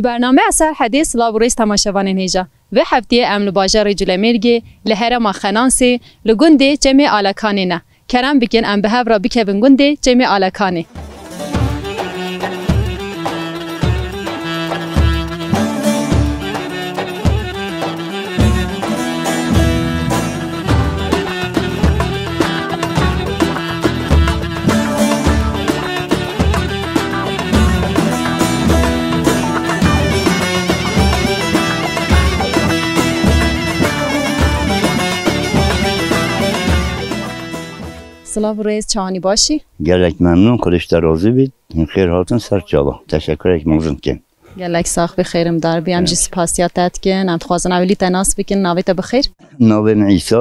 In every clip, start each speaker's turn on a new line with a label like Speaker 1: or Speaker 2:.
Speaker 1: برنامه اثر حدیث سلاوریس تماشاوان نیجا و هفته امل باجار جلمرگی لهرم خنانسی لگنده جمع آلکانی نه کرم بکن ام به هفرا بکن گنده جمع آلکانی سلام رئیس چانی باشی؟
Speaker 2: گلک ممنون خودش راضی بید خیر هاتون سر جواب تشکر یک موزن کن
Speaker 1: گلک ساخ بخیرم دار بیام جی سپاسیاتت کن ام خوازن اولی تناس بکن ناویت بخیر
Speaker 2: ناویم عیسی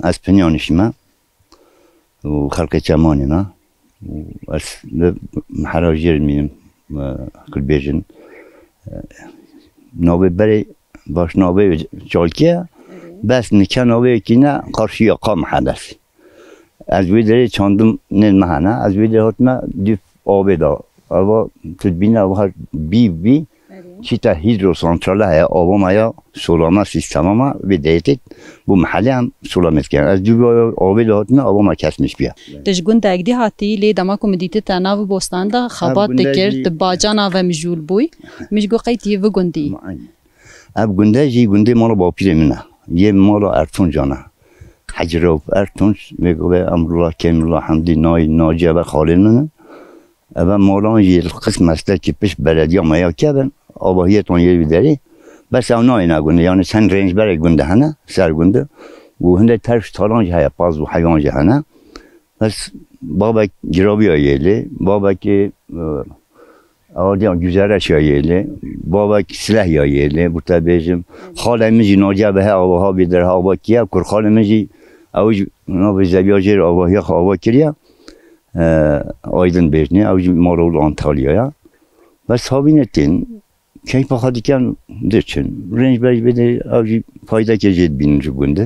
Speaker 2: از پنیانش ما و خلق چمانی ما و از محراجیر میم کل بیجن ناوی بری باش ناوی چالکیه بس نکه ناوی که نه قرشی قام حدث از ویدری چندم نمی‌هنه از ویدری هاتم دیف آب دا اما تدبین آب بی چیتا هیدروسانتراله های آب ما سولامه سیستم ما ویدریت بو محلی هم سولامت کردن از دیو آب دا هاتم آب ما کس میش بیا.
Speaker 1: دشگون داغدی هاتی لی دما کمدیت تناو بوستاندا خبات دکرد باجانا و مجول بوی مشگو قیتی و گندی.
Speaker 2: اب گنده جی گنده ما رو با پیره منه یه ما رو ارتون جانه. حجرب ارتونش میگه امروز کاملا حمدی ناجی و خالد منه و مالان یه قسم است که پیش بلدی ما یا کردن آبادیتون یه بیداری بس اون نگونه یعنی چند رنج برای گنده هنه سرگنده و هنده طرف تالانج های پاز و حیوانج هنه بس بابا جرابی آیله بابا که آدیان گذرش آیله بابا که سلاح آیله بوده بیشم خاله میجی ناجی به آبها بیدر آبا کیا کر خاله میجی اوج نو زبیاجر آبایی خواهد کردیم آیدن بیشتری اوج مارول آنتالیا بس هابینتین کی پخادی کن درچن رنج برای بده اوج فایده که جد بینج بونده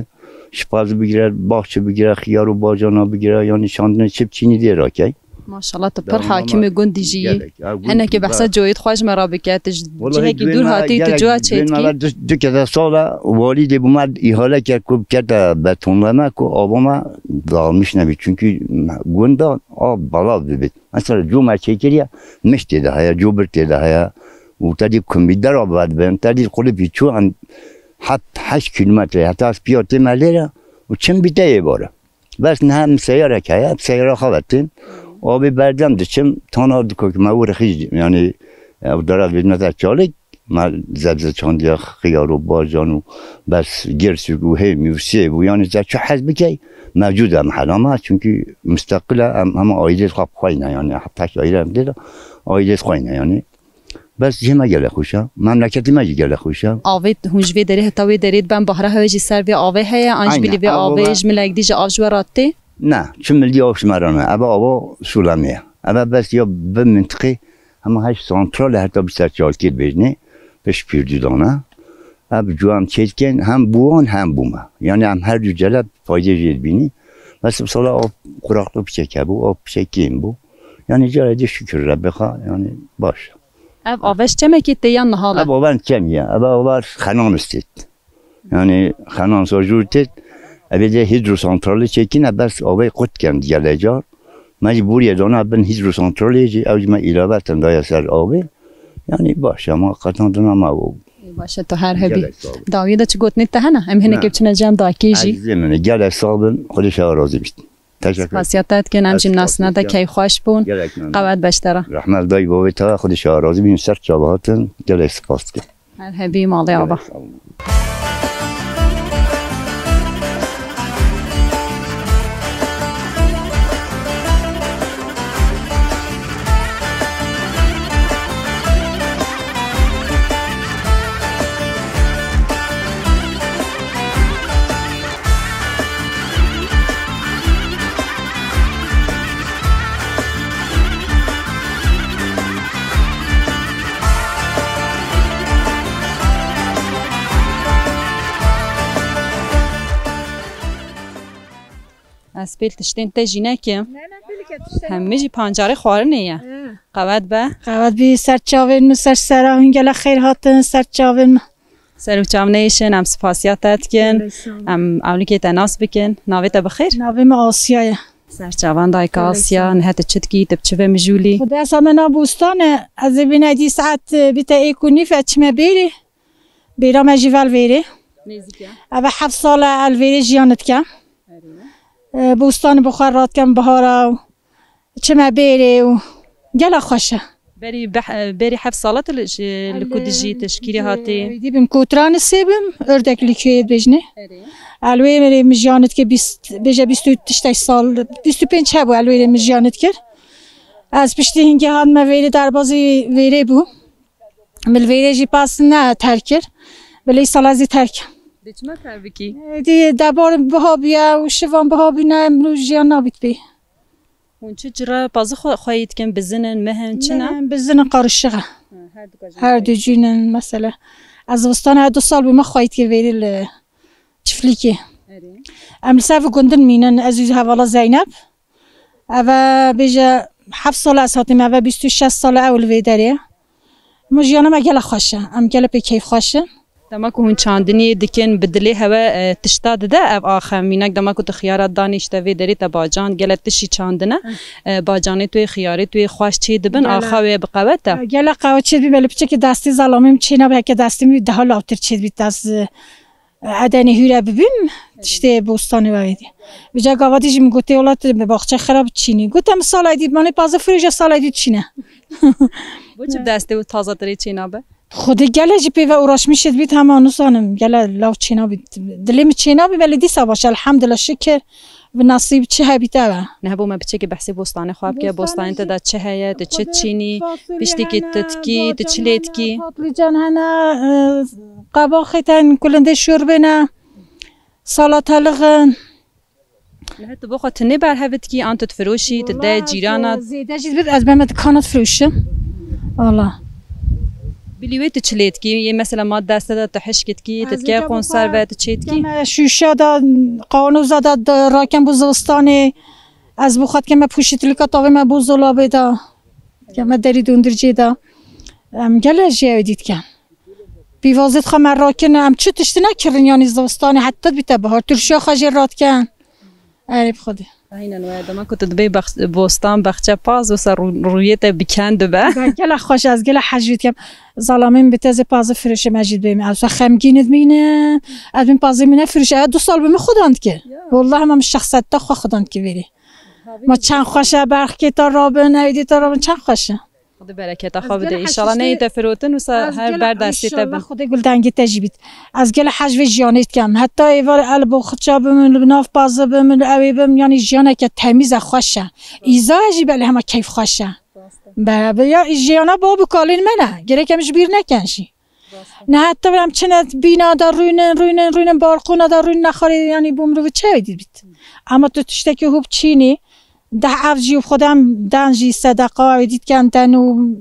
Speaker 2: شپاز بگیره باغچه بگیره خیار و باجانا بگیره یعنی شاندن چپ چینی دی راکی
Speaker 1: ماشاءالله تو پر حاکم گندی جی هنه که بحث جوید خوش مرا بکرد جهه که دور هاتی تو جوا چید کی
Speaker 2: دو که ساله والد بومد ایحاله کرد که کرد بتونلمه که آبما دارمیش نبید چونکه گنده آب بالا ببید مثلا جو مچه کریه مشتی ده های جو برتی ده های و تدی کمیدر آب باید بین تدی خود بیچو ان حتی 8 کیلومتر حتی از پیاده ملیره و چند بیده یه باره بس نه هم سیاره که سیاره خوابتیم آبی بردم دچم تانا دکو که مور خیج یعنی دارد بید مثلا چالک ما زبز چاندی خیار و باجان و بس گرسو هی میوسی و یعنی چه حزب کی موجود هم حرامه چونکه مستقل هم آیده خواب خوینه یعنی هفتش آیده هم دیده آیده خوینه یعنی بس جمع گله خوشم مملکتی ماجی گله خوشم
Speaker 1: آوید هنجوی داره هتاوی دارید بن بحره هوجی سر به آوی هیا آنج بیلی به آویج ملک دیج آجوراتی
Speaker 2: نه چون ملی آفش مرانه ابا آبا سولمیه ابا بس یا به منطقه همه هش سانترال حتی بیشتر چالکید بجنه پیش پیردودانه اب جوام چیز کن هم بوان هم بومه یعنی هم هر دو جلب فایده جد بینی بس بسالا آب قراقلو پیشه که بو آب پیشه کیم بو یعنی جلدی شکر رب بخوا یعنی باشه
Speaker 1: اب آوش چمه که تیان نهاله
Speaker 2: اب آوان کمیه اب آوار خنان استید یعنی خنان ساجورتید ابدا هیدروسانترالی چکینه بس آبی قط کند جلجار مجبوریه دانه بن هیدروسانترالی جی اوج ما ایلاوه تندای سر آبی یعنی باشه ما قطعا دنیا ما بود
Speaker 1: باشه تو هر هبی داویده چه گوت نیت هنه هم هنه که بچنه جام داکیجی
Speaker 2: زمینه گل صابن خودش راضی بیست تشکر
Speaker 1: خاصیتت که نمچ ناس نده کی خوش بون قوت بشتره
Speaker 2: رحمت دای بابی تا خودش راضی بین سر چابهاتن گل سپاس کن
Speaker 1: هر هبی مالی آبا اسپیل تشتین تجی نکیم.
Speaker 3: نه پیلی
Speaker 1: همه جی پنجره خوارنه یا قوت به
Speaker 3: قوت بی سر چاوین سر سرا هنگل خیر هاتن سر چاوین
Speaker 1: سر چاونیشن ام سپاسیاتت کن ام اولی که تناس بکن ناویت بخیر
Speaker 3: ناویم آسیای
Speaker 1: سر چاوان دای آسیا نهت چتکی تبچه مجولی
Speaker 3: خدا اصلا من بوستانه از بین دی ساعت بیت ایکونی فچمه بیری بیرا مجیول ویری اوه 7 سال الویری جیانت کم بوستان بخار رات کم بهارا چمه بیری و گلا خوشه
Speaker 1: بری 7 سالات لکودجی تشکیلی هاتی
Speaker 3: دیبیم کوتران سیبم اردک لیکوید بجنه الوی مری مجیانت که 28 سال 25 بو الوی مجیانت کرد از پشتی هنگی هان ما ویری در بازی ویری بو مل ویری جی پاس نه ترکر ولی سال ازی ترک
Speaker 1: دیچما کار بکی
Speaker 3: دی دبار بها بیا و شوان بها بی نه امروز جیان نابید بی
Speaker 1: اون چه جرا بازی خواهید کن بزنن مهن چنه؟
Speaker 3: بزنن قارشقه هر دو جونن مثلا از وستان هر 2 سال بی ما خواهید که ویری چفلیکی امل سرف گندن مینن عزیز حوالا زینب اوه بیجا 7 سال از هاتیم اوه 26 سال اول ویدریه مجیانم اگل خوشه ام گل پی کیف خوشه
Speaker 1: دما که هون چاندنی دکن بدلی هوا تشتاد ده او آخر مینک دما که تو خیارات دانشته وی داری تا باجان گل تشی چاندنه باجانی توی خیاری توی خوش چی دبن آخر وی بقوته
Speaker 3: گل قوت چید بی بله بچه که دستی ظلامیم چینا به که دستی می ده حال آتر چید بیت از عدنی هیره ببین تشته بوستانی ویدی بجا گاواتی جیم گوته اولاد به باغچه خراب چینی گوتم سال ایدید مانی پازه فریج سال ایدید چینه
Speaker 1: بچه دسته و تازه تری چینا به
Speaker 3: خودی گله جی پی و اوراش میشد بیت همه نوسانم گله لاو چینا بیت دلیم چینا بی ولی دیسا باشه الحمدلله شکر و نصیب چه هبیته و
Speaker 1: نه بو ما بچه که بحثی بوستانه خواب که بوستانه تا چه هیه تا چه چینی بیشتی که تتکی تا چلیت کی
Speaker 3: فاطلی جان هنه قبا خیتن کلنده شوربه نه سالات هلغن
Speaker 1: نه تو بخواد تنی بر هفت کی آن تفروشی تده جیرانات
Speaker 3: زیده جید بید از بهم دکانات فروشم والله
Speaker 1: بلیویت چلیت کی یه مثلا ما دسته داد تحشکت کی تتکی کنسرو تچیت کی
Speaker 3: شوشه دا قانون زده راکم بوزستانی از بخواد که ما پوشیت لیکاتاوی ما بوزولا بیدا که ما داری دوندرجی دا گله جیوی دید کن بیوازد خواهم راکن هم چه تشتی نکرن یعنی زوستانی حتی بیتا بهار ترشا خواهی رات کن عریب خوده
Speaker 1: این انواع دما که تدبی بوستان بخچه پاز و سر رویت بکند به
Speaker 3: گله خوش از گله حجید کم ظالمین بتازه پاز فرش مجید بیم از خمگیند مینه از بین پاز مینه فرش 2 سال بیم خوداند که والله هم شخصیت تا خوداند که بری ما چند خوشه برخ که تا رابن ایدی تا رابن چند خوشه
Speaker 1: خدا برکت خواب ده ان شاء الله نه تفروتن و هر بر دستی تب
Speaker 3: خدا گل دنگی تجیبید از گل حجو جانیت کم حتی ایوار البو خچا بمن بناف باز بمن اوی بم یعنی جانه که تمیز خوشه ایزا عجیب علی همه کیف خوشه به یا جیانا بابو کالین منه گره کمش بیر نکنشی نه حتی برم چنه بینا دا روینن بارخونا دا روین نخوری یعنی بوم رو چه دید اما تو تشتکی خوب چینی ده افجی خودم دنجی صدقه دید کن دنو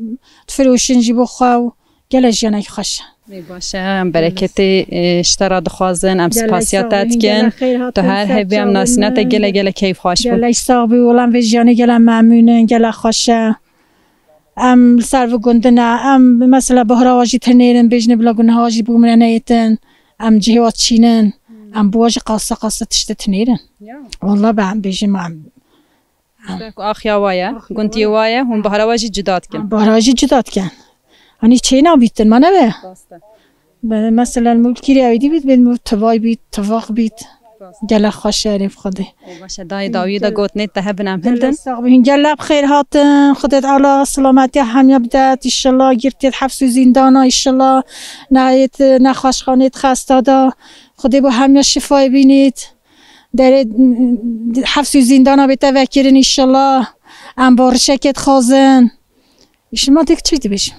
Speaker 3: تفروشنجی بخواو گله جانک خوشه
Speaker 1: باشه برکت اشترا دخوازن ام سپاسیاتت کن تو هر هبی ام ناسینات گله کیف خوش بود
Speaker 3: گله ساقبی ولم و جانی گله ممنون گله خوشه ام سرو گندنه ام مثلا بهرا واجی تنیرن بجنه بلا گنه واجی بومرن نیتن ام جهوات چینن ام بواجی قاصه تشت تنیرن والله به ام بجنه ام
Speaker 1: آخیا وایا گنتی وایا هم بهرا واجی جدات کن
Speaker 3: بهرا واجی جدات کن هنی چه نبیتن ما نه به مثلا ملکی ریادی بیت بین توای بیت تواق بیت گله خوش شریف خوده
Speaker 1: باشه دای داویدا گوت نیت تهبنم هندن
Speaker 3: ساقبین گله بخیر هاتن خودت علا سلامتی هم یبدت ایشالله گرتید حبس و زندانا ایشالله نهایت نخواش خانید خسته دا خودی با همیا شفای بینید در حبس و زندانا بیتا وکرین ایشالله انبار شکت خوازن ایشالله دیگه چی بشیم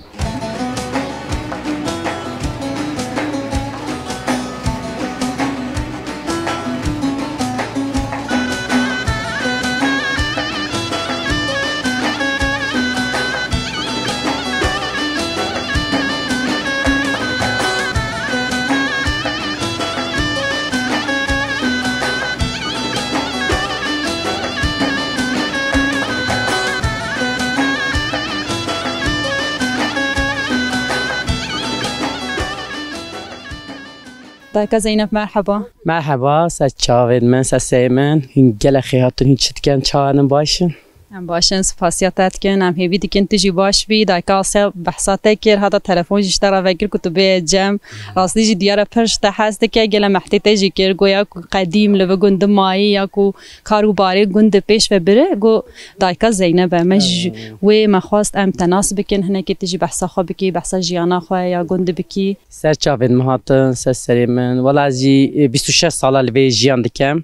Speaker 1: دایکا زینب مرحبا.
Speaker 4: مرحبا سچاوید من سسیمن این گل خیاتون هیچ کن چانم باشن.
Speaker 1: هم باشن سپاسیاتت کن هم هیوی دیگه تیجی باش بی دایکا آسیا بحثاته کر هذا تلفون جشترا وگر کتبه جم راستی جی دیاره پرش تحسته که گل محتیته جی کر گویا قدیم لو گند مایی یا کو کارو باره گند پیش و بره گو دایکا زینب مج و مخواست ام تناسب کن هنه که تیجی بحثا خو بکی بحثا جیانا خو یا گند بکی.
Speaker 4: سچاوید مهاتن سسیمن ولی از 26 سال لوی جیان دکم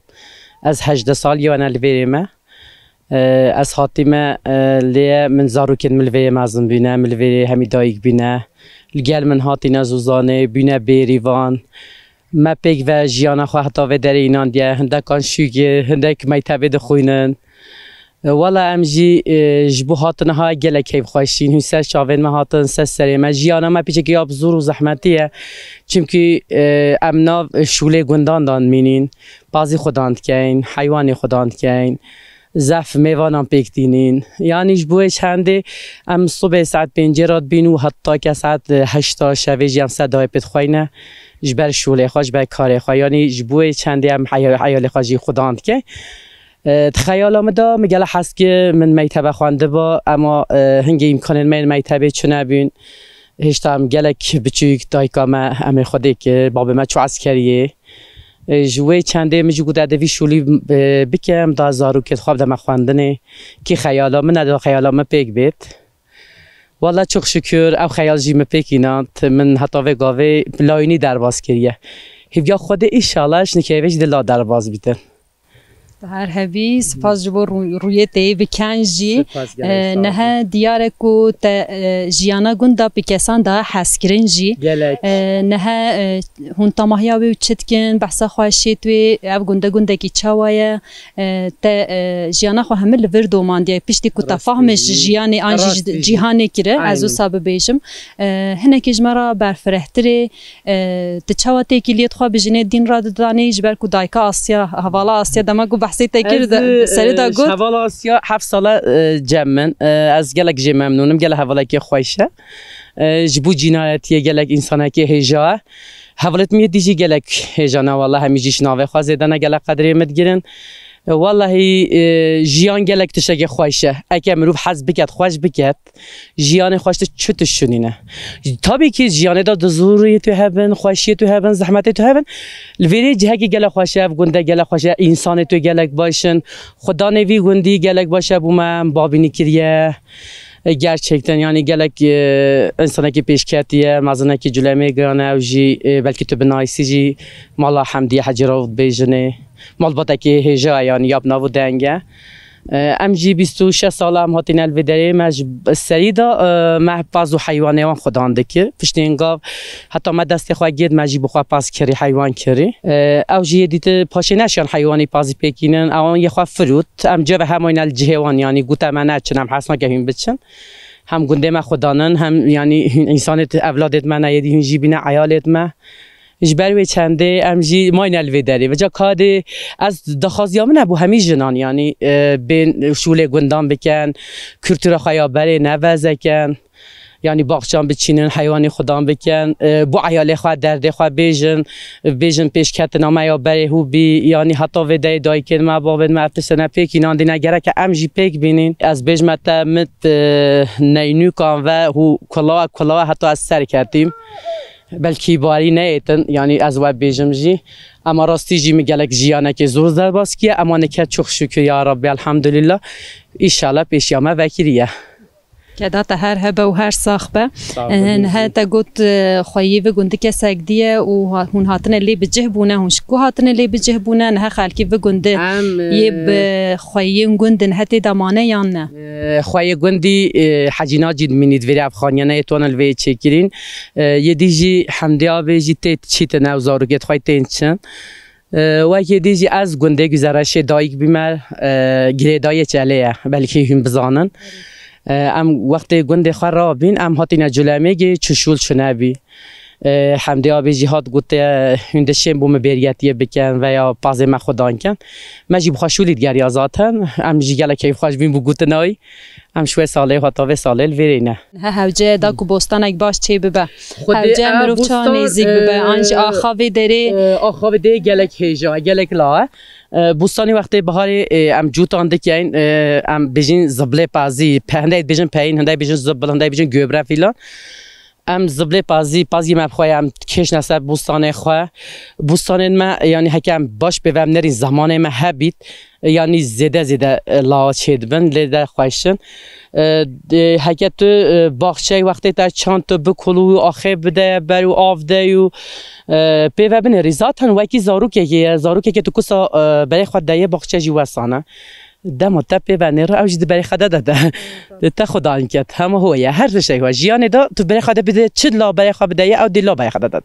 Speaker 4: از 18 سال یوان لویمه. از خاطیمه لیه من زاروکن ملوی مازن بینه ملوی همی دایک بینه لگل من هاتی نزوزانه بینه بیریوان ما پیک و جیانا خواه حتی و در اینان دیه هندکان شوگه هندک میتابه دخوینن والا امجی جبو هاتن ها گله کیف خوشین هی سر شاوین ما هاتن سر سری ما جیانا ما پیچه که بزرگ و زحمتیه چونکه امنا شوله گندان دان مینین بازی خوداند کین حیوانی خوداند کین زف میوانم پیک دینین یعنی جبوه چنده ام صبح ساعت 5 رات بینو حتی که ساعت 8 شبه جیم صدای پت خوینه جبر شوله خوش بر کار خو یعنی جبوه چنده ام حیال خوشی خوداند که تخیلم دا میگله هست که من میتبه خوانده با اما هنگی امکان من میتبه چونه بین هشتم گلک بچوک دایکا ما امر خوده که باب ما چو عسکریه جوی چنده میجو گوده دوی شولی بکم دا زارو که خواب دم خواندنه که خیالام نده خیالام پیک بیت والا چوک شکر او خیال جیم پیکینات من حتی و گاوه لاینی درباز کریه هیویا خود ایشالش نکیوش دلا درباز بیتن
Speaker 1: هر هبی سپاس جبو رویته بکنجی نه دیاره کو جیانا گندا بکسان دا حسکرنجی نه هون تماهیا و چتکن بحثا خواشیت و اب گندا کی چاوایه تا جیانا خو همه لور دوماندی پشتی کو تفاهمش جیانی آنج جهانی کره از او سبب بیشم هنه کی جمرا برفرهتری تچاواتی کلیت خو بجنه دین را دانی جبر کو دایکا آسیا حوالا آسیا دما بحثی تکرد سری دا گفت
Speaker 4: حوالا آسیا 7 ساله جمن از گلک جم ممنونم گله حوالا که خویشه جبو جنایتی گلک انسانه که هجا حوالت می دیجی گلک هجانه والله همیجیش ناوه خواه زدن گلک قدری مدگیرن والله جیان گلک تشگه خویشه اگه مروف حز بکد خوش بکد جیان خوشت چطش شنینه طبعی که جیانه دا دزوری تو هبن خوشی تو هبن زحمت تو هبن الویری جهه که گلک خوشه گنده گلک خوشه انسان تو گلک باشن خدا نوی گندی گلک باشه بومم بابینی کریه gerçekten yani gelek insana ki peşkatiye mazana ki cüleme gane avji belki tu binaysici mala hamdiye hacıravd bejene malbata ki heja yani yapnavu denge امجی 26 ساله هم هاتین الودری مج سریدا مه بازو حیوانیان خدانده که پشتینگاو حتی ما دستی خواه گید مجی بخواه پاس کری حیوان کری او جیه دیت پاشه نشان حیوانی پازی پیکینن اوان یه خواه فروت ام جا به همین الجهوان یعنی گوته من نچن هم حسنا گهیم بچن هم گنده ما خدانن هم یعنی انسانت اولادت من یدی هنجی بینه عیالت ما اجباری چنده امجی ماین الودری و جا کاده از دخازیام نبو همی جنان یعنی بین شوله گندان بکن کلتور خیابری نوزه کن یعنی باغچان بچینن حیوانی خدام بکن بو عیال خواه درده خواه بیجن پیش کتنا ما یا بری هو بی یعنی حتی ویده دایی که ما بابد ما افتشتنه پیکی نان دینه گره که امجی پیک بینین از بیج متا مت نینو کان و هو کلاوه حتی از سر کردیم بلکی باری نیتن یعنی از وب بیجم جی اما راستی جی میگلک جیانه که زور در باز کیه اما نکرد چخ شکر یا ربی الحمدلله ایشالله پیشیامه وکریه
Speaker 1: که دات هر هبه و هر ساخبه نه تا گوت خویی و گنده که سگدیه و هون هاتن لی بجه بونه هونش کو هاتن لی بجه بونه نه خالکی و گنده یه به خویی گنده نه تی دمانه یا نه
Speaker 4: خویی گندی حجینا جد منید وری افغانیانه توان الوی چکرین یه دیجی حمدیا بیجی تی چیت نوزارو گت خوی تینچن و یه دیجی از گنده گزارش دایک بیمار گریدای چلیه بلکه هم بزانن ام وقت گنده خرابین ام هاتینا جلمه گی چشول شنابی حمده آبی جهاد گوته هندشیم بوم بیریتیه بکن و یا پازه ما خودان کن مجیب خوشولید گری آزاتن ام جیگل کیف خوش بین بگوته نای ام شوی ساله خاطر ساله ویرینه
Speaker 1: هوجه دا کو بوستانک باش چی ببه هوجه مروف چا نزیک ببه آنج آخاوی داره
Speaker 4: آخاوی داره گلک هیجا گلک لاه بوستانی وقتی بهاری ام جوتان دکین ام بیشین زبله پازی هندای بیشین پین هندای بیشین زبل هندای بیشین گوبره فیلان ام زبله پازی مبخوای ام کش نسب بوستان خواه بوستان ما یعنی حکم باش به وام نرین زمان ما هبید یعنی زده لا چید بن لیده خوایشن حکت تو باغچه وقتی تا چند تا بکلو آخه بده برو آف دیو به وام نریزاتن وکی زاروکه که تو کسا برای خود دایه باغچه جواسانه دم تپه و نر اوج برای خدا داده تا خدا انکت هم هویه هر شی هو جیان دا تو برای خدا بده چه لا برای خدا بده او دی لا برای خدا داد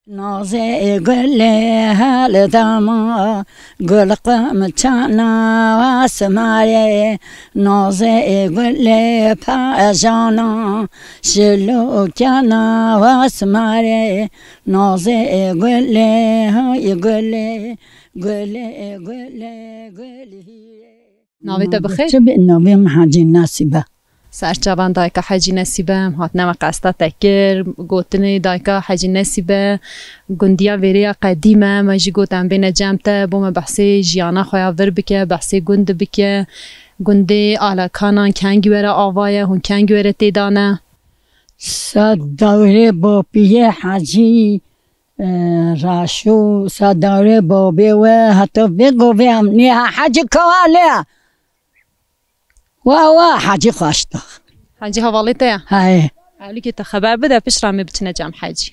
Speaker 5: نازه گل هل دما گل قمچانا و سماره نازه گل پاجانا شلوکانا و سماره نازه گل های گل
Speaker 1: ناوی تا بخیر
Speaker 5: چه به ناوی محاجی نصیبه
Speaker 1: سرچوان دایکا حجی نصیبه هات نما قصتا تکر گوتنی دایکا حجی نصیبه گندیا ویریا قدیمه ماجی گوتن بین جمعه بوم بحثی جیانا خویا ور بکه بحثی گند بکه گندی آلاکانان کنگی وره آوایه هون کنگی وره تیدانه
Speaker 5: صد دوره با پیه حجی راشو صد دوره با بیوه حتی بگو بیم نیه حجی کواله وا حاجی خواسته
Speaker 1: حاجی حوالی تیا
Speaker 5: های
Speaker 1: اولی که تا خبر بده پیش رامی بتونه جمع حاجی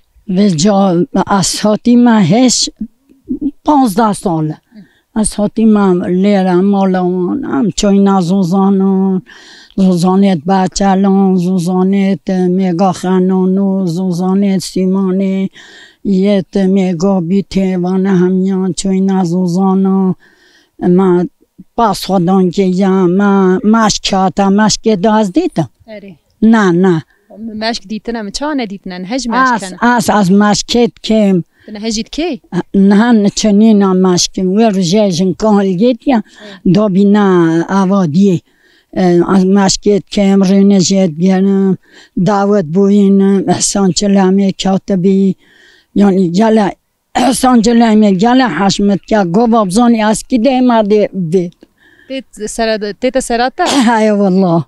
Speaker 5: و اساتی ما هش 15 ساله اساتی ما لیرم مالان هم چوینا زوزانت بچلان زوزانت میگا خانانو زوزانت سیمانه یت میگا بیتوانه همیان چوینا زوزانا ما باز خودان که یا مشک داز دیدم نه
Speaker 1: مشک دیتنم چه ندیتنن هج مشکن
Speaker 5: از مشکت کم
Speaker 1: نه هجید کی
Speaker 5: نه چنین مشک ور جیجن کال گیتیا دابی نه آوادی از مشکت کم رنجت گرم دعوت بوین احسان چلامی کاتبی یعنی جلا احسان چلامی جلا حشمت که گواب زانی از کی ده مرده بید
Speaker 1: تیت سراته
Speaker 5: های والله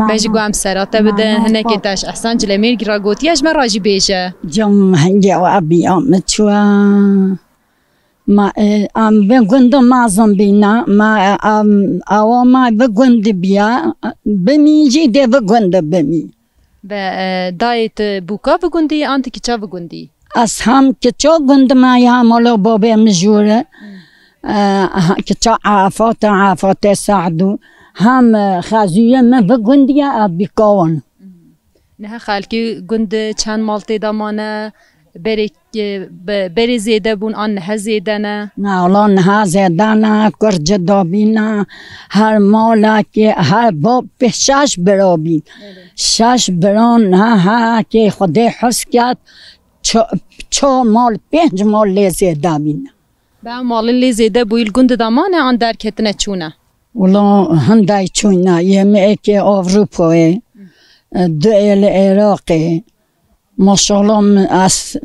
Speaker 1: بیش گوام سراته بده هنه که تاش احسان جلمیر گرا گوتیش من راجی بیشه
Speaker 5: جم هنگی و ابی آمد چوا ما ام بگند مازم بینا ما او ما بگند بیا بمیجی ده بگند بمی
Speaker 1: به دایت بوکا بگندی آنت که چا بگندی
Speaker 5: از هم که چا گند ما یا مالو بابه مجوره که چا عافات سعدو هم خازیه من بگندی ابی کون
Speaker 1: نه خالکی گند چند مالتی دامانه بری زیده بون آن نه زیده نه
Speaker 5: نه الله نه زیده نه کرج دابینا هر مالا که هر باب به شش برابی شش بران نه که خدا حس کرد چه مال 5 مال لیزه دابینا
Speaker 1: به مال لیزه بویل گند دامانه آن در کتنه چونه
Speaker 5: ولا هندای چونه یه که اروپایی دوئل عراقی ماشاءالله از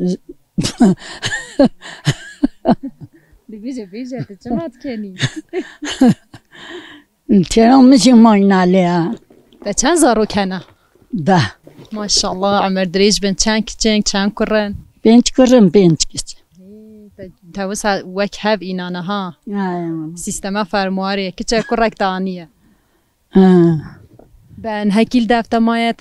Speaker 1: بیجه چمات کنی
Speaker 5: ترا میشه مایناله
Speaker 1: به چند زارو کنه
Speaker 5: ده
Speaker 1: ماشاءالله عمر دریج بن چند کرن
Speaker 5: 5 کرن 5 کس
Speaker 1: توس وک هف اینانه ها سیستما فرمواره که چه کرک دانیه بن هکیل دفته مایه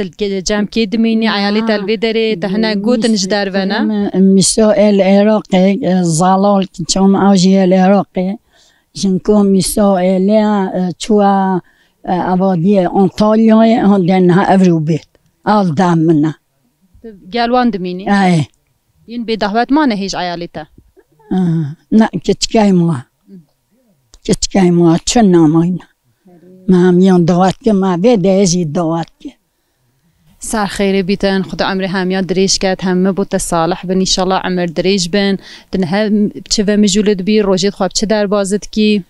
Speaker 1: جمع کی دمینی عیالی تلوی داره تهنه گوت نجدر و نه؟
Speaker 5: مسائل العراقي زلال كم أوجي العراقي جنكو مسائل شو أبادية أنطاليا هندنها أفروبيت أول دام منا
Speaker 1: گلوان دمینی؟
Speaker 5: أي
Speaker 1: این به دعوت ما نهیج عیالی تا؟
Speaker 5: نا كتكاي ما شنا ماينا ما ميان دوات ما بدأ دوات
Speaker 1: سر خیره بیتن خدا عمر همیا دریش کرد همه بود صالح بن انشالله عمر دریش بن دنها چه و مجولد بی روجت خواب چه در بازد کی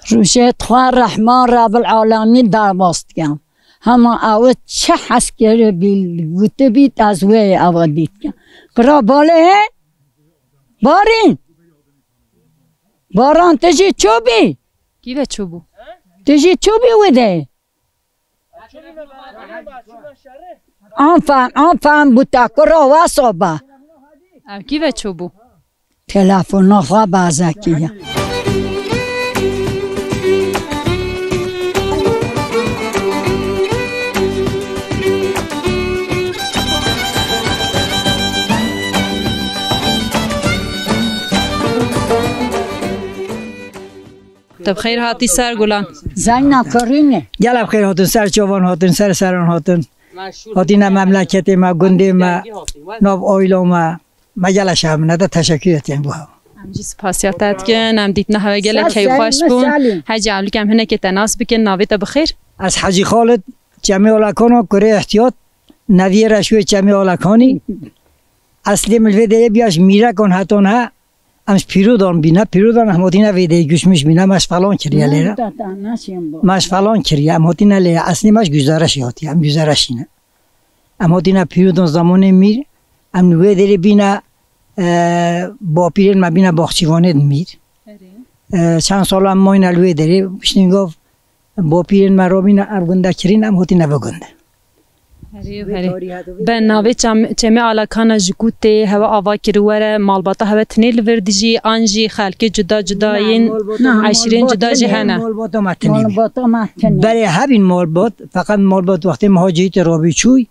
Speaker 5: روشت خواه رحمان رب العالمین در باست کم هما اوه چه حس کرده بیل گوته بیت از وی اوادید کم کرا باله بارین باران تجی چوبی
Speaker 1: کی و چوبو
Speaker 5: تجی چوبی وده آنفهم بوده کرا و صبح
Speaker 1: کی و چوبو
Speaker 5: تلفن خواه بازکیه
Speaker 1: طب خیر هاتی سر گلان
Speaker 5: زینا کرینه
Speaker 6: گلب خیر هاتون سر چوبان هاتون سر سران هاتون هاتینا مملکت ما گنده ما ناب آیلا ما گلش هم نده تشکریتیم بو
Speaker 1: همجی سپاسیاتت کن هم دیت نه گله کی خوش بون حاجی عملی کم هنه که تناس بکن ناویت بخیر
Speaker 6: از حاجی خالد جمعی آلکانو کره احتیاط نوی رشوی جمعی آلکانی اصلی ملویده بیاش میره کن هاتون ها امش پیرودان بینا پیرودان هموتینا ویده گوشمش بینا مش فلان کریه لیره مش فلان کریه هموتینا لیره اصلی مش گزارش هاتی هم گزارش اینه هموتینا پیرودان زمان میر هم ویده بینا با پیرن ما بینا باخچیوانه میر چند سال هم ما این الوی داره بشنین گفت با پیرن ما رو بینا ارگنده کرین هموتینا بگنده
Speaker 1: به ناوی چمه آلکانا جکوته هوا آوا کرواره مالباتا هوا تنیل وردجی آنجی خلکی جدا جداین عشرین جدا جهنه
Speaker 5: مالباتا محتنی
Speaker 6: برای همین مالبات فقط مالبات وقتی مهاجریت رابی چوی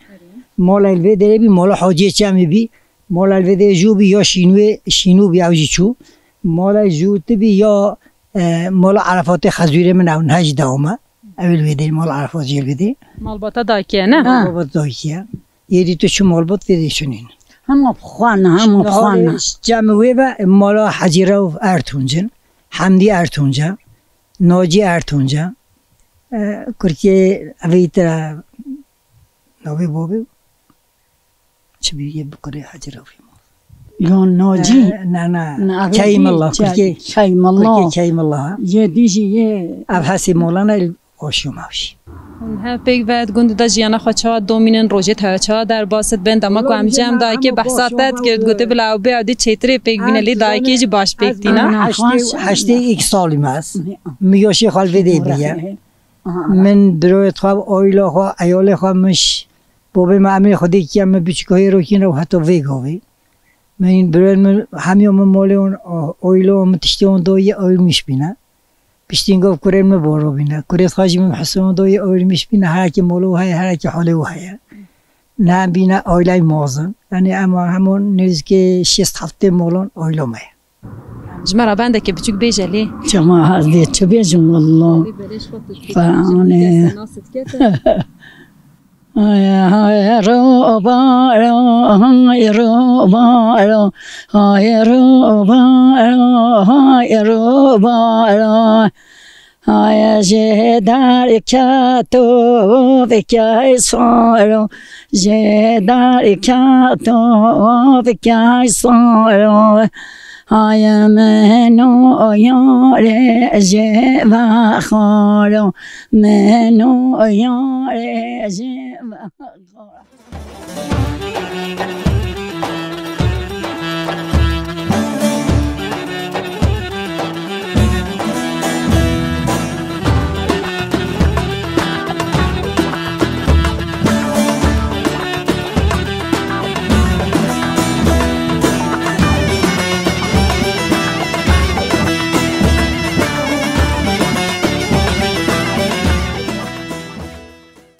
Speaker 6: مال الوی داره بی مال حاجی چمی بی مال الوی داره جو بی یا شینو بی اوجی چو مال جوت بی یا مال عرفات خزویر من اون هج دامه اول ویدی مال عرفات جیل ویدی
Speaker 1: مالباتا داکیه نه؟
Speaker 6: مالبات داکیه یه تو چون مالبات ویدی شنین
Speaker 5: همه خانه
Speaker 6: جمعه و مالا حجیره و ارتونجن حمدی ارتونجا ناجی ارتونجا کرکه اویتر نوی بابی چه بیگه بکره حجیره و
Speaker 5: یا ناجی
Speaker 6: نه کیم الله کرکه کیم الله
Speaker 5: یه دیجی یه
Speaker 6: افحسی مولانا آشیو ماشی
Speaker 1: ها پیک ود گند دا جیانا خواچا دومینن روزی تا در باست بند اما کو امجام دا که بحثاتت کرد گوته بلاو به عادی چتری پیک بینلی دا که جی باش پیک دینا
Speaker 6: هشته یک سالی ماست میگوشی خال ویدی بیه من درویت خواب آیلا خواه ایال خواه مش بابی معمل خودی که هم بیچکایی رو کین رو حتی ویگاوی من برای من همیون مال اون آیلا هم تشتی اون دوی آیل میش بینه بشتین گفت کریم نبارو بینه کریت خواهی من حسون دوی آیل میش بینه هر کی مالو های هر کی حالو های نه بینه آیلای مازن یعنی اما همون نزدیک 6 هفته مالون آیلا مه
Speaker 1: جمرا بنده که بچوک بیجلی
Speaker 5: جماعه هذه چه بیجم والله فانه هاي روبا هاي روبا هاي روبا هاي روبا هاي جدار كاتو بكاي صارو جدار كاتو بكاي صارو هاي منو ياري جيبا خالو منو ياري جيبا خالو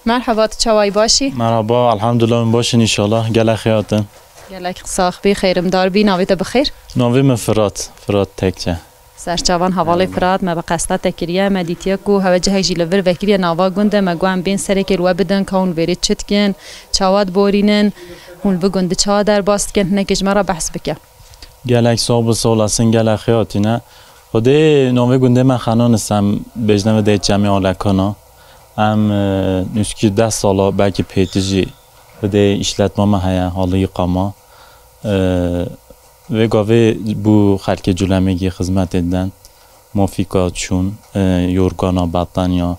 Speaker 1: مرحبا چوای باشی
Speaker 7: مرحبا الحمدلله باشین ان شاء الله گله خیاتن
Speaker 1: گلک ساخ بی خیرم دار بی ناویت بخیر
Speaker 7: ناوی من فرات تکچه
Speaker 1: سرچاوان حواله فرات ما بقصه تکریه مدیتیا کو هوا جه جی لور وکری ناوا گنده ما گوام بین سر که رو بدن کون وری چتکن چاواد بورینن هون بگنده چا در باست کن نکج مرا بحث بکه
Speaker 7: گلک صاحب سولاسن گله خیاتینه خودی ناوی گنده من خانانستم بجنم ده جمع آلکانا ام نسکی 10 سالا belki پیتجی بده işletme ما هیا حالی قاما و گاوی بو خلک جلمگی خدمت دادن موفیقات چون یورگانا بطانیا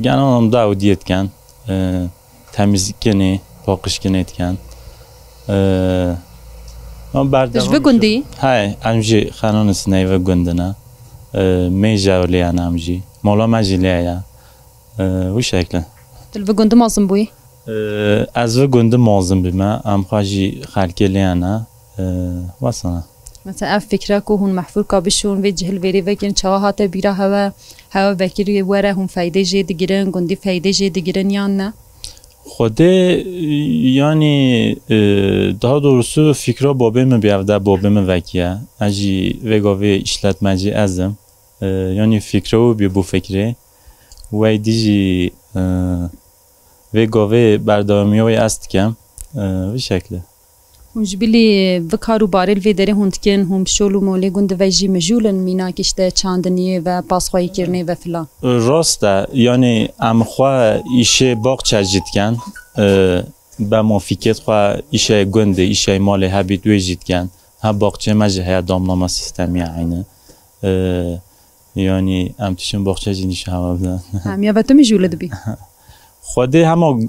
Speaker 7: گنام داودیت کن تمیز کنی پاکش کنید کن
Speaker 1: دش بگندی؟
Speaker 7: های امجی خانون سنای و گندنا میجاولی آن امجی مولا مجلیه و شکل
Speaker 1: دل بگند مازم بوی؟
Speaker 7: از و گند مازم بیم ام خواهی خلکی لیانا واسنا
Speaker 1: مثلا اف فکره که هون محفور کابشون و جهل وری وکن چه هات بیرا هوا وکری وره هم فایده جد گیرن گندی فایده جد گیرن یا نه
Speaker 7: خوده یعنی daha doğrusu fikra babam بیافده babam وکیه اجی وگاوی işletmeci ازم yani fikra بی بو فکره و دیجی وگاوی بردامیوی است کم و شکله
Speaker 1: جبلی وکارو بارل وی داره هندکن هم شلو مولی گند وجی مجولن مینا کشته چاندنیه و پاسخوایی کرنه و فلان
Speaker 7: راسته یعنی امخوا ایشه باق چجید کن با موفیقیت خوا ایشه گنده ایشه مال هبید ویجید کن ها باقچه مجه های دامنامه سیستمی عینه یعنی امتشون باقچه جینیشه هوا بدن
Speaker 1: همیا و تو مجولد بی
Speaker 7: خوده همه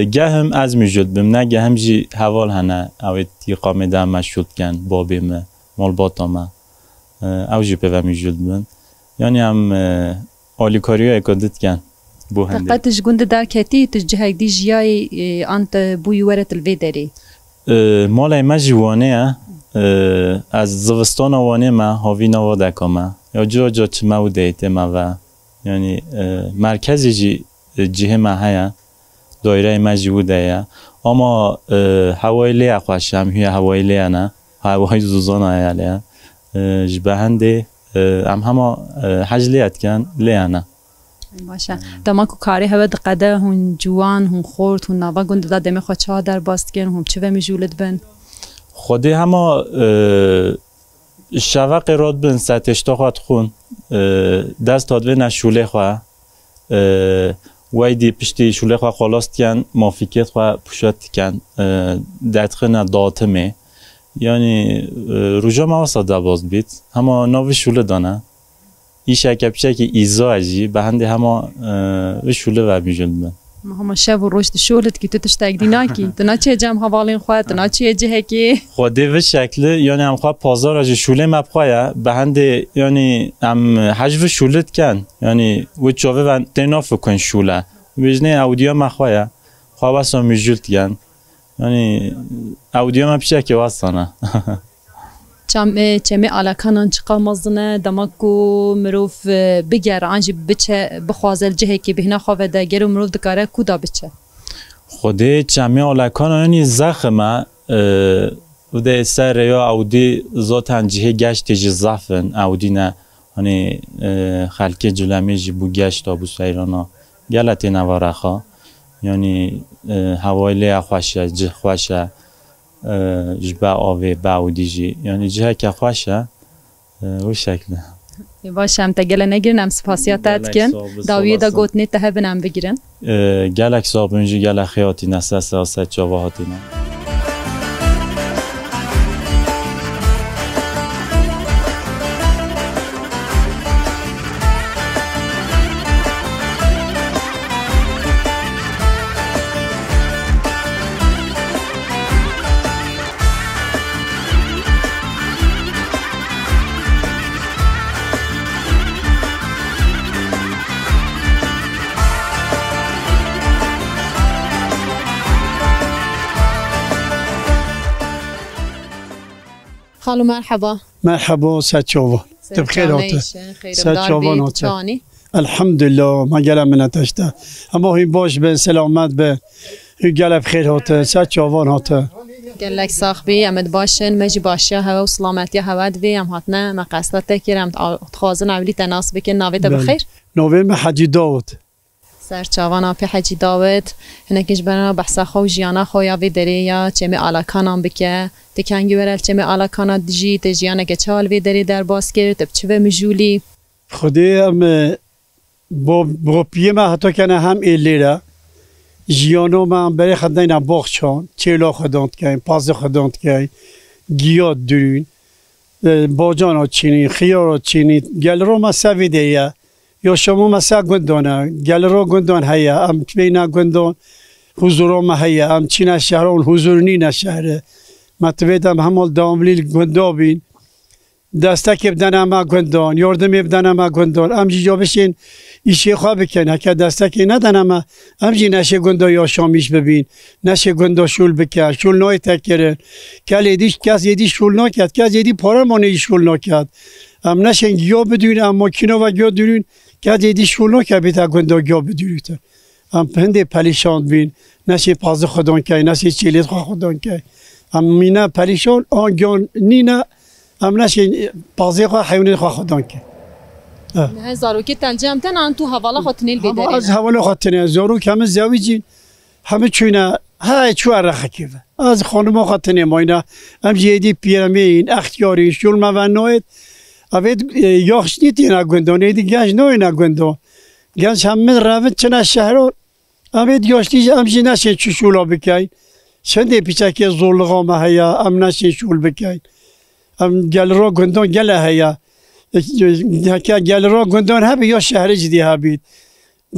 Speaker 7: گه هم از میجود بیم نه گه هم جی حوال هنه اوی تیقامه ده مشود کن بابیم مال باتا او جی پیوه میجود بیم یعنی هم آلیکاری ها اکادت کن بو هنده
Speaker 1: دقیقتش گنده در کتی تجه دی جیای انت بوی ورت الوی داری
Speaker 7: مال ما جوانه از زوستان وانه ما هاوی نوا دکامه یا جا چه مو دیته ما و یعنی مرکزی جی جهه ما هیا دایره ما جوده یا اما هوای لیا خوشم هی هوای لیا نه هوای زوزان هیا لیا جبه هنده همه حجلیت کن لیا نه
Speaker 1: باشه دما کو کاری هوا دقده هون جوان هون خورد هون نوا گنده داد دمی خود چه در باست کن هم چه و میجولد بن
Speaker 7: خودی همه شوق راد بن ستشتا خود خون دست داد و نشوله خواه وایدی پشتی شوله خواه خلاص کن موفیقیت خواه پوشت کن دادخه داتمه یعنی روژا مواسا دباز بید همه ناوی شوله دانه ایش اکبچه که ایزا اجی به هنده همه شوله و بیجل بن
Speaker 1: همه شب و روشت شولت که تو تشتاق دینا کی تو نا چه جمع حوالین خواه تو نا چه جهه کی
Speaker 7: خوده و شکل یعنی هم خواه پازار اجی شوله مبخواه به هنده یعنی هم حجو شولت کن یعنی و چاوه و تناف کن شوله ویجنه اودیا مخواه خواه بسا میجلت کن یعنی اودیا مپیشه که واسانه
Speaker 1: چمی آلکانان چقا مزنه دماغو مروف بگر عنجی بچه بخوازل جهه که بهنا خواه ده گرو مروف دکاره کودا بچه
Speaker 7: خوده چمی آلکانان یعنی زخمه وده سر یا اودی ذاتن جهه گشت جی زفن اودی نه یعنی خلک جلمی جی بو گشت بو سیرانا گلتی نواره خواه یعنی هوای لیا خوشه جه خوشه جبه آوه باودی جی یعنی جه که خوشه و شکله
Speaker 1: باشه هم تا گله نگیرن هم سپاسیاتت کن داویه دا گوتنی تا هبنم بگیرن
Speaker 7: گلک صابونجی گله خیاتی نسته سیاست جواهاتی نه
Speaker 1: خالو مرحبا
Speaker 8: مرحبا ست شوان بخیر آته ست شوان آته الحمدلله ما گله من تشته اما هی باش به سلامت به هی گله بخیر هاته سه چاوان هاته
Speaker 1: گلک ساخبی امد باشن مجی باشیا هوا و سلامتی هوا دوی ام هاتنه ما قصد تکرم تخازن اولی تناس بکن ناویت بخیر
Speaker 8: نویم حجی داود
Speaker 1: سر چاوان آپی حجی داود هنکش بنا بحثا خو جیانا خویا وی دری یا چمی آلاکانم بکه تکنگی ورل چمی آلاکانا دجی تجیانه که چال وی دری در باز کرد تب چوه مجولی
Speaker 8: خودی هم با پیما حتی کنه هم ایلیره جیانو من برای خداینا باغچان چیلا خداند که پاز خداند که گیاد درون باجان چینی خیار چینی گل رو مسویده یا شما مسا گندانه گل رو گندان هیا ام بینا گندان حضور ما هیا ام چین شهران حضور نی نشهره متویدم همال داملیل گندابین دسته بدن ما گندان یاردم بدن ما گندان ام جا بشین ایشی خواه بکن هکه دسته که ندن اما همجی نشه گنده یا شامیش ببین نشه گنده شول بکن شول نای تکرن کس یدی شول نکرد کس یدی پاره مانه شول نکرد ام نشه گیا بدون ام ماکینا و گیا درون کس یدی شول نکرد بیتا گنده گیا بدونیت ام هنده پلیشان بین نشه پاز خودان که نشه چیلیت خواه خودان که ام مینا پلیشان آنگان نینا ام نشه پازی خواه حیونیت خواه خودان که
Speaker 1: نه زاروکی تنجم تن تو حوالا خاطنیل بداری
Speaker 8: از حوالا خاطنه زاروک همه زویجین همه چونه های چو رخکیه از خانم خاطنه ما اینا هم جدی پیرامین اختیاری شول ما نوید اوید یاخش نیتی نگندانه دی گنج نوی نگندان گنج همه روید چنه شهران اوید یاشتی هم جی نشه چو شولا بکن چنده پیچه که زورلغا ما هیا هم نشه شول بکن هم گل را گندان گل هیا که گل را گندان هبی یا شهر جدی هبید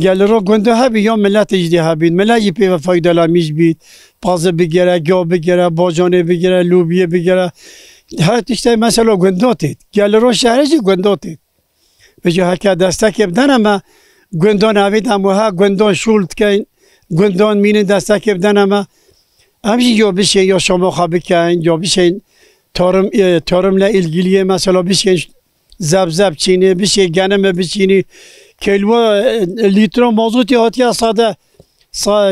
Speaker 8: گل را گندان هبی یا ملت جدی هبید ملتی پی و فایده لامیش بید پازه بگیره گیا بگیره باجانه بگیره لوبیه بگیره هر تشتی مثلا گنداتید گل را شهر جدی گنداتید بجا هکه دسته که بدن اما گندان هبید اما ها گندان شولد کن گندان مینه دسته که بدن اما همچی یا بشه یا شما خواه بکن یا بشه تارم لإلگیلیه مثلا بشه زب چینی بشه گنم بچینی کیلو لیتر مازوتی هاتیا ساده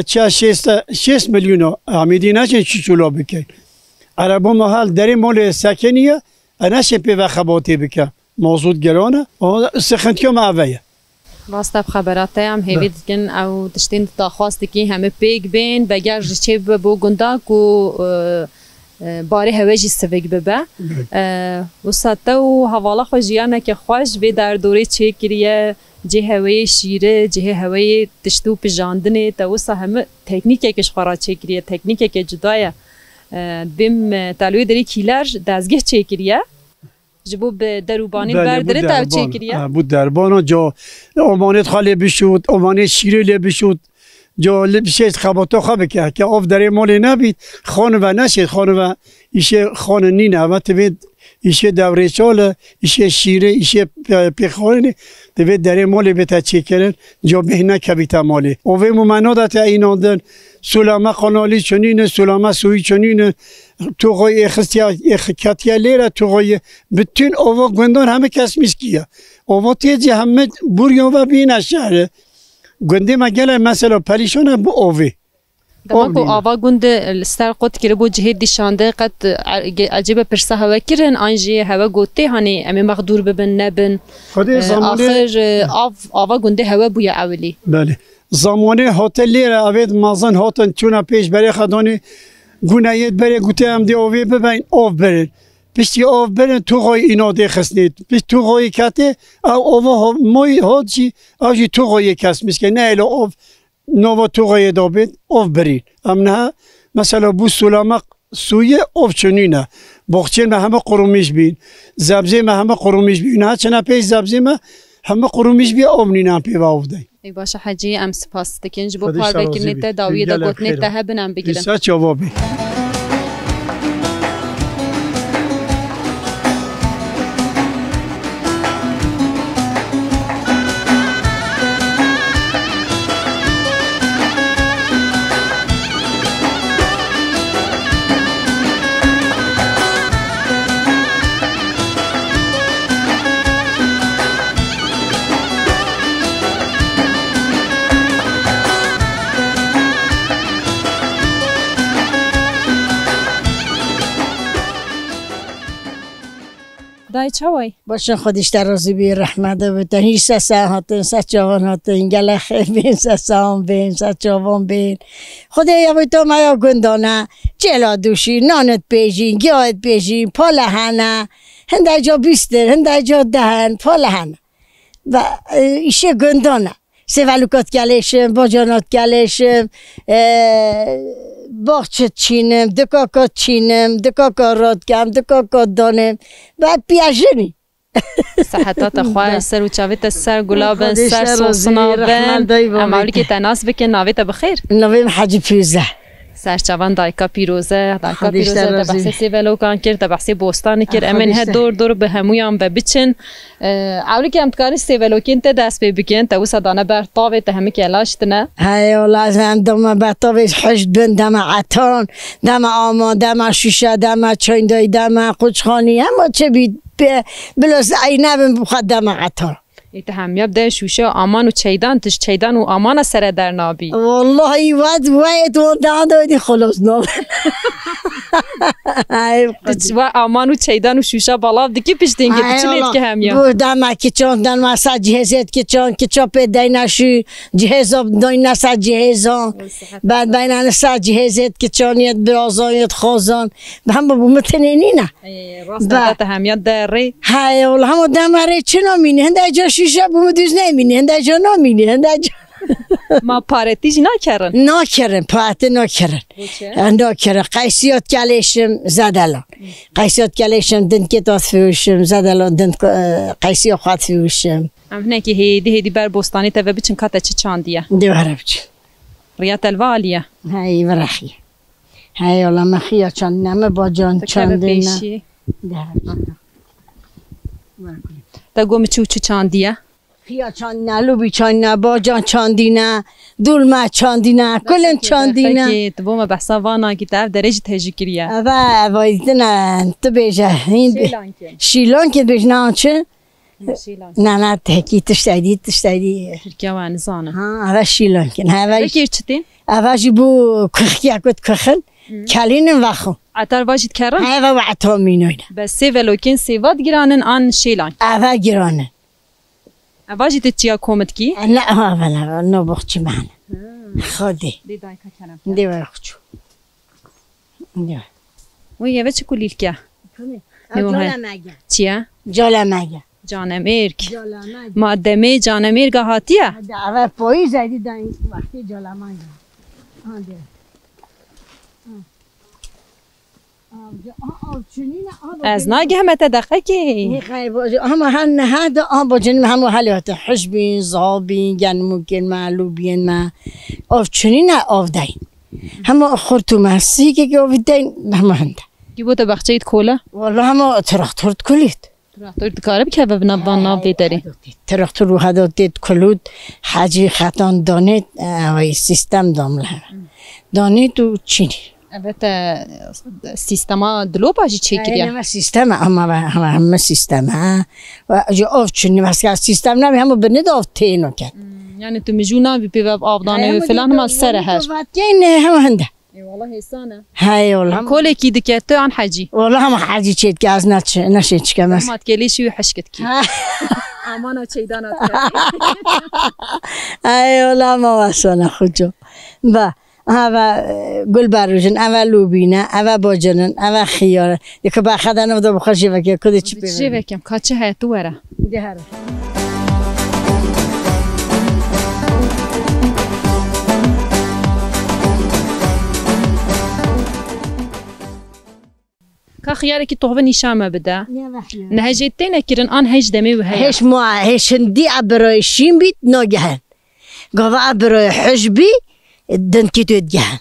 Speaker 8: چه 6 میلیون امیدی نشه چی چولا بکن عربا محل دری مال سکنیه نشه پی و خباتی بکن مازوت گرانه سخنتی هم اوه
Speaker 1: راسته خبرات هم هیوید کن او دشتین داخواستی که همه پیگ بین بگر چه بو گنده کو باره هواجی سوگ ببه و ساته و حوالا خوشیانه که خوش به در دوره چه کریه جه هوای شیره جه هوای تشتو پجاندنه تا وسا همه تکنیکه کش خورا چه کریه تکنیکه که جدایه بیم تلوی داری کیلر دزگه چه کریه جبو به دروبانی برداره تا چه کریه
Speaker 8: بود دربانا جا امانت خاله بشود امانت شیره لی بشود جا لبشت خباتا خواه که آف داره مالی نبید خانه و نشید خانه و ایشه خانه نینه و تبید ایشه دوره چاله ایشه شیره ایشه پیخوانه تبید داره مالی بتا چی کرن جا بهنه کبیتا مالی اوه ممناده تا ایناندن سلامه قنالی چنینه سلامه سوی چنینه تو غای اخکتیه لیره تو غای بتون اوه گندان همه کس میسکیه اوه تیجی همه بوریان و بینه شهره گنده مگله مثلا پریشونه بو اوه
Speaker 1: دماغو آوا گنده سر قط کرده بو جهید دیشانده قد عجیب پرسه هوا کرن آنجی هوا گوته هانی امی مقدور ببن نبن آخر آوا گنده هوا بویا اولی
Speaker 8: بله زمانه هاتل لیره اوید مازن هاتن چونه پیش برای خدانی گناهیت برای گوته هم دی اوه ببین آف برن پشتی آف برن تو غای ایناده خسنید پشت تو غای کته او اوه مای هادشی آجی تو غای کس میسکه نه الا آف نوا تو غای دابید آف برین امنها مثلا بو سلامق سویه آف چنینه باخچین ما همه قرومیش بین زبزه ما همه قرومیش بین نه چنه پیش زبزه ما همه قرومیش بین آف نینه پی و آف دی
Speaker 1: ای باشه حجی ام سپاس دکنج بو پار بکنید تا داویه دا گوتنید تا هبنم بگیرن
Speaker 8: ایسا جوابی
Speaker 1: نای چوای
Speaker 5: باشن خودش در رازی بی رحمت بتن هیچ سه هاتن سه چاوان هاتن گله خیلی بین سه سام بین سه چاوان بین خدایا بیتو مایا گندانه جلا دوشی نانت بیجین گیاهت بیجین پالهانه هنده جا بیستر هنده جا دهن پالهانه و ایشه گندانه سوالوکات گلشم باجانات گلشم باغچه چینم دکاکات چینم دکاکات راد کم دکاکات دانم بعد پیاجنی
Speaker 1: صحتات خواه سر و چاویت سر گلابن سر سوسنابن اماولی که تناس بکن ناویت بخیر
Speaker 5: نویم حجی پیوزه
Speaker 1: سرچوان دایکا پیروزه در بحث سیولو کان کرد در بحث بوستان کرد امن ها دور به همویان به بچن اولی که امتکاری سیولو کن تا دست بی بکن تا وسا دانه بر طاوه تا همه که علاشتنه
Speaker 5: های اولا زن دم بر طاوه حشد بن دم عطان دم آمان دم شیشه دم چایندای دم قوچخانی همه چه بید بلوز عینه بن بخواد دم عطان
Speaker 1: ایت همیاب ده شوشه و آمان و چیدان تش چیدان و آمان سر در نابی
Speaker 5: والله ای وید و دادی خلاص نام
Speaker 1: و آمان و چیدان و شوشه بالا دیگه پیش دینگه چلیت که همیاب
Speaker 5: بودم که چون دن مسا جهزت که چون که چاپ دای نشی جهزاب دای نسا جهزان بعد بین نسا جهزت که چونیت برازانیت خوزان به هم بومتنینی نه
Speaker 1: راست دادت همیاب در ری
Speaker 5: های والله هم دمره چنا مینه هنده جا شیشه بودوز نمینه هنده جا نمینه هنده جا
Speaker 1: ما پارتیج نکردن
Speaker 5: پارتی نکردن قیسیات کلیشم زدالان قیسیات کلیشم دن کتات فیوشم زدالان دن قیسیات خواهد فیوشم
Speaker 1: امنه که هیدی بر بوستانی تا بچن کاتا چه چاندیه
Speaker 5: دیواره بچن
Speaker 1: ریات الوالیه
Speaker 5: های ورخیه های اولا مخیه چاند نمه با جان چاندینه
Speaker 1: تا گوم چو چاندیه
Speaker 5: خیا چاندینه لوبی چاندینه باجان چاندینه دولمه چاندینه کلن چاندینه
Speaker 1: که تو بوم بحثا وانا که طرف درجه تهجی کریه
Speaker 5: اوه وایدنه تو بیجه شیلان که بیجه نه چه؟ نه تحکی تشتیدی
Speaker 1: ترکیه و انزانه
Speaker 5: اوه شیلان که اوه
Speaker 1: که چطین؟
Speaker 5: اوه جی بو کخی اکود کخن کلینن وخون
Speaker 1: عطار واجد کرن؟
Speaker 5: اوه و عطا مینوینه
Speaker 1: بس سیولوکین سیواد گرانن آن شیلان
Speaker 5: اوه گرانن
Speaker 1: واجد چیا کومت کی؟
Speaker 5: نه نو بخچی معنی خودی دیوار خوچو
Speaker 1: وی یه چه کلیل که؟ چیه؟ جانمرگ مادمه جانمرگ هاتیه؟
Speaker 5: اوه پایی زدی در این وقتی جالمرگ
Speaker 1: از ناگه همه تدخه که
Speaker 5: همه هن هذا با جنم همه حالیات حشبین زابین گنموکین معلوبین ما آف چنین آف دین همه خورتو مسی که آف دین همه هنده
Speaker 1: کی بود بخشید کوله
Speaker 5: والله همه تراکتورت کلید
Speaker 1: تراکتورت کاره بکه به ناب بیداری
Speaker 5: تراکتور رو هداتید کلود حاجی خطان دانید و سیستم دامله دانید و چینی
Speaker 1: البته سیستما دلو باجی چه کریه؟
Speaker 5: نه سیستم همه سیستم و جو آف چنین مسکر سیستم نمی همه بند آف تینو کرد
Speaker 1: یعنی تو میجونا بی پیواب آبدانه و فلان هم از سر هر
Speaker 5: نه همه هنده
Speaker 1: والله حسانه
Speaker 5: های والله
Speaker 1: کوله کی دکه تو عن حجی
Speaker 5: والله همه حجی چید که از نشید چکه مس
Speaker 1: ما تکلیشی و حشکت کی امانه چیدانات
Speaker 5: های والله ما واسونه خودجو با اوه گل بروجن اوه لوبینه اوه باجنن اوه خیاره دیگه با خدا نمیده بخوشی وکی کدی چی پیش
Speaker 1: چی وکم کاچه هاتو وره
Speaker 5: دیاره
Speaker 1: که خیاره که توه نشامه بده نه جیتین اکرن آن هیچ دمی و هی
Speaker 5: هیچ ما هیچ هندی عبرای شیم بیت ناگهن گاوا عبرای حجبی دن کی تو دگهن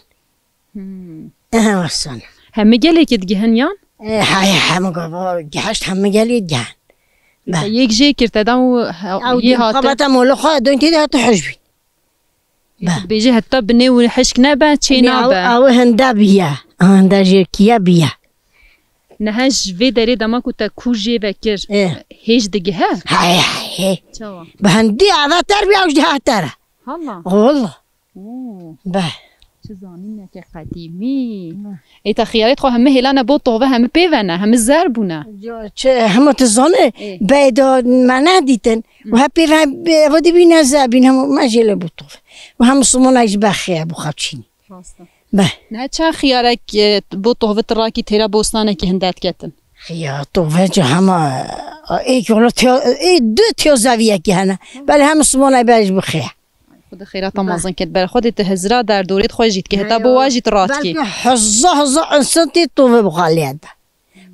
Speaker 5: واسون
Speaker 1: همه گلی که دگهن یان
Speaker 5: های همه گاوا گهشت همه گلی دگهن
Speaker 1: یک جی کرده دم و یه هاته
Speaker 5: خبرتا مولا خواه دون تیده حتی حجبی
Speaker 1: بیجی حتی بنی و حشک نبه چی نبه
Speaker 5: او هنده بیا هنده جرکیه بیا
Speaker 1: نهاش وی داری دما کتا کوجی وکر هیچ دگه
Speaker 5: های به هندی اوه تر بیا اوش ده تره
Speaker 1: والله
Speaker 5: والله به
Speaker 1: چه زانینه که قدیمی ایتا خیالت خو همه هلانه بو طوبه همه پیونه همه زربونه
Speaker 9: چه همه تزانه بیدا من دیدن و هپی ودی بی نزابین هم مجله بو طوبه و هم سمون ایش بخیه بو خبچینی به
Speaker 1: نه چه خیارک بو طوبه تراکی تیرا بوستانه که هندت کتن
Speaker 9: خیار طوبه جا همه ای دو تیو زاویه که هنه ولی هم سمون ایش بخیه
Speaker 1: خود خیرات مازن کد بر خودت هزرا در دورید خوشید که هتا بو واجد رات کی
Speaker 9: بلکه حزه انسانتی طوبه بخالیت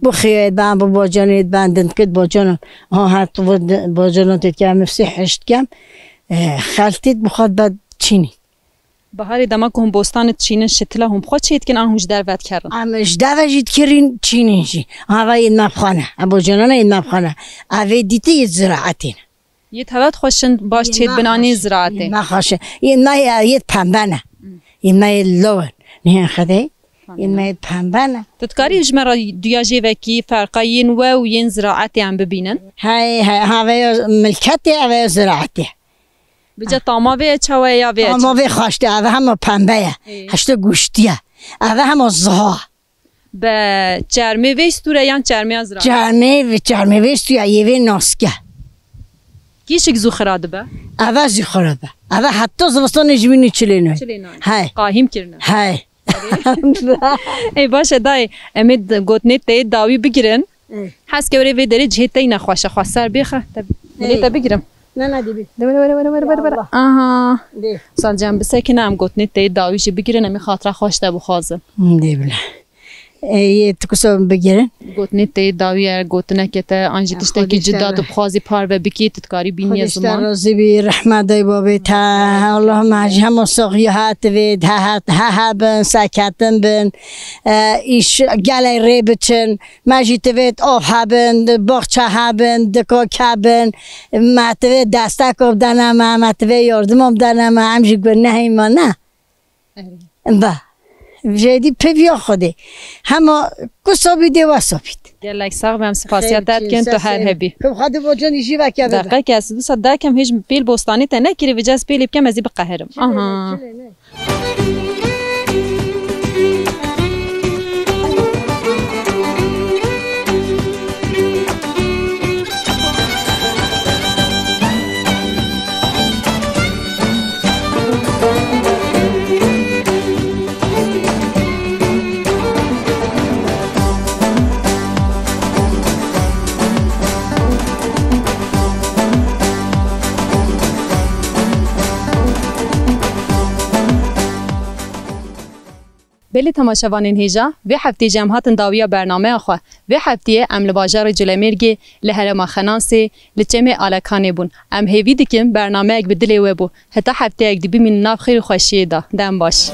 Speaker 9: بخیاید بان با جانید باندن کد با جانم ها تو با جانم تید که مفسی حشت کم خالتید بخواد بعد چینی
Speaker 1: بهاری دما که بوستان چینن شتلا هم خود چید که آنهوش در ود کردن
Speaker 9: امش دوجید کرین چینیشی هوا این مبخانه ابو جانان این مبخانه اوی دیتی یه زراعتین
Speaker 1: یه توات خوشن باش چید بنانی زراعته
Speaker 9: ما خوشه این مای یه پنبانه این مای لون نه خدای این مای پنبانه
Speaker 1: تذکاری اجمرا دیاجی وکی فرقاین و ین زراعتی هم ببینن
Speaker 9: های هوا ملکتی هوا زراعتی
Speaker 1: بجا تاماوی چویا وی
Speaker 9: تاماوی خوشته هوا هم پنبه هشت گوشتیه هوا هم زها
Speaker 1: به چرمی ویستوره یا چرمی زراعت
Speaker 9: چرمی ویستوره یه ناسکه
Speaker 1: کیشک زو خراده به؟
Speaker 9: اوه زو خراده اوه حتی زمستان جمینی چلینوی های
Speaker 1: قاهم کرنه
Speaker 9: های
Speaker 1: ای باشه دای امید گوتنی تی داوی بگیرن حس که وری داری جهتی نخواشه خواستر بیخه تا بگیرم
Speaker 9: نه دیبی
Speaker 1: بره آها سال جنب سکنم گوتنی تی داویش بگیرن امی خاطره خواسته بخوازم
Speaker 9: دیبله یه تکسم بگیرن
Speaker 1: گوتنی تی داوی گوتنه که تا آنجی تشته که جدا تو بخوازی پار و بکی تتکاری بینی زمان
Speaker 9: خودش رازی بی رحمت دای بابی تا اللهم عجم و سقیهات وید ها بن سکتن بن ایش گلی ری بچن مجید وید آف ها بن باغچه ها بن دکاک ها بن متوید دستک اب دنم متوید یاردم اب دنم همجی گو نه ایما نه با جدی پیویا خوده همه کسابی دی واسابید
Speaker 1: گلک ساق بهم سپاسیت داد کن تو هر هبی
Speaker 9: خب خاطر وجن ایشی وکیه بده
Speaker 1: دقیقه که از دو صد کم هیچ پیل بوستانی تا نکری وجاز پیلی بکم ازی بقهرم آها بلی تماشاوانین هیجا و هفته جمعات داویا برنامه خو و هفته ام باجار جلمرگی لهرما خنانسی لچمه آلکانی بون ام هیوی دکیم برنامه اگ بدلی و بو حتی هفته اگ دی بمین ناف خیلی خوشیه دا دم باش